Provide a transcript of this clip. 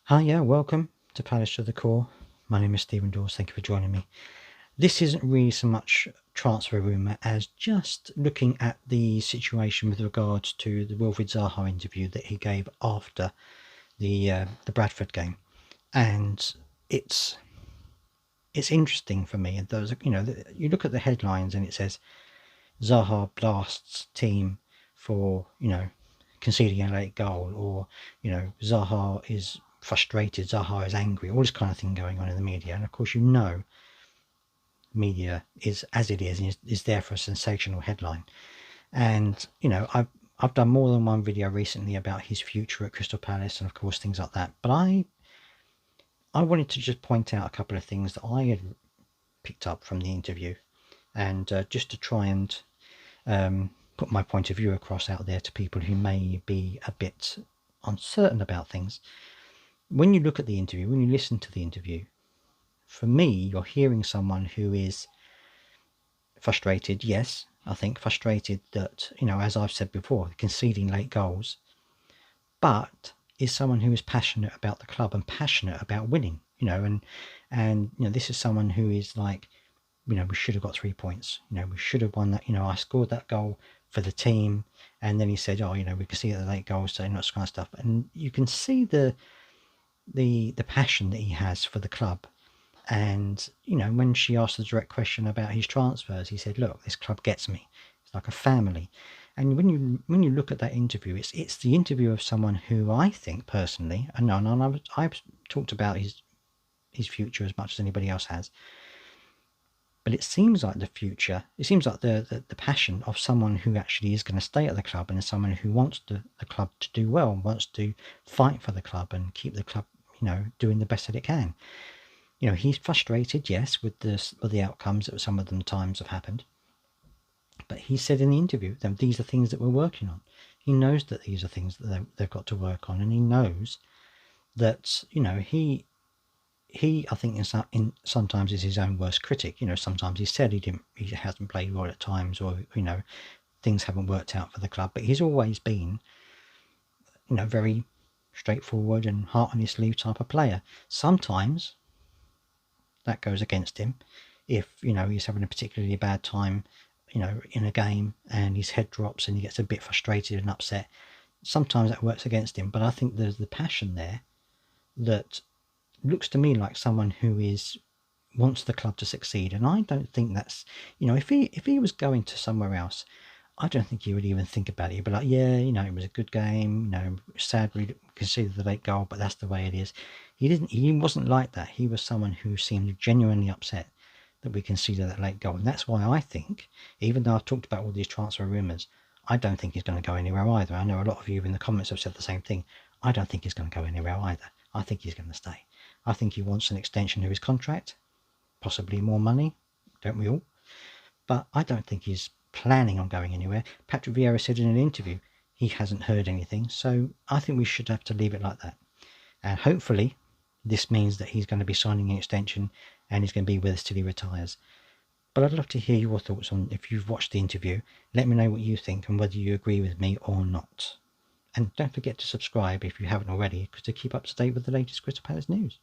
Hi, yeah, welcome to Palace to the Core. My name is Stephen Dawes. Thank you for joining me. This isn't really so much transfer rumour as just looking at the situation with regards to the Wilfried Zaha interview that he gave after the Bradford game, and it's interesting for me. And those, you look at the headlines and it says Zaha blasts team for conceding a late goal, or Zaha is frustrated, Zaha is angry, all this kind of thing going on in the media. And of course, media is as it is there for a sensational headline. And I've done more than one video recently about his future at Crystal Palace and of course things like that. But I wanted to just point out a couple of things that I had picked up from the interview, and just to try and put my point of view across out there to people who may be a bit uncertain about things. When you look at the interview, when you listen to the interview, for me, you're hearing someone who is frustrated. Yes, I think frustrated that, as I've said before, conceding late goals, but is someone who is passionate about the club and passionate about winning, and this is someone who is like, we should have got 3 points. We should have won that. I scored that goal for the team. And then he said, we can see the late goals, so not kind of stuff. And you can see the passion that he has for the club. And, when she asked the direct question about his transfers, he said, look, this club gets me. It's like a family. And when you look at that interview, it's the interview of someone who I think personally, and I've talked about his future as much as anybody else has, but it seems like the passion of someone who actually is going to stay at the club, and someone who wants the club to do well, and wants to fight for the club and keep the club, doing the best that it can. He's frustrated, yes, with the outcomes that some of them times have happened. But he said in the interview that these are things that we're working on. He knows that these are things that they've got to work on, and he knows that, he I think sometimes is his own worst critic. Sometimes he said he hasn't played well at times, or things haven't worked out for the club. But he's always been very straightforward and heart on his sleeve type of player. Sometimes that goes against him if he's having a particularly bad time in a game and his head drops and he gets a bit frustrated and upset. Sometimes that works against him. But I think there's the passion there that looks to me like someone who wants the club to succeed. And I don't think that's, if he was going to somewhere else, I don't think he would even think about it. He'd be like, yeah, it was a good game, sadly we conceded the late goal, but that's the way it is. He wasn't like that. He was someone who seemed genuinely upset that we conceded that late goal. And that's why I think, even though I've talked about all these transfer rumours, I don't think he's going to go anywhere either. I know a lot of you in the comments have said the same thing. I don't think he's going to go anywhere either. I think he's going to stay. I think he wants an extension of his contract, possibly more money, don't we all? But I don't think he's planning on going anywhere. Patrick Vieira said in an interview he hasn't heard anything, so I think we should have to leave it like that. And hopefully this means that he's going to be signing an extension and he's going to be with us till he retires. But I'd love to hear your thoughts on, if you've watched the interview, let me know what you think and whether you agree with me or not. And don't forget to subscribe if you haven't already, to keep up to date with the latest Crystal Palace news.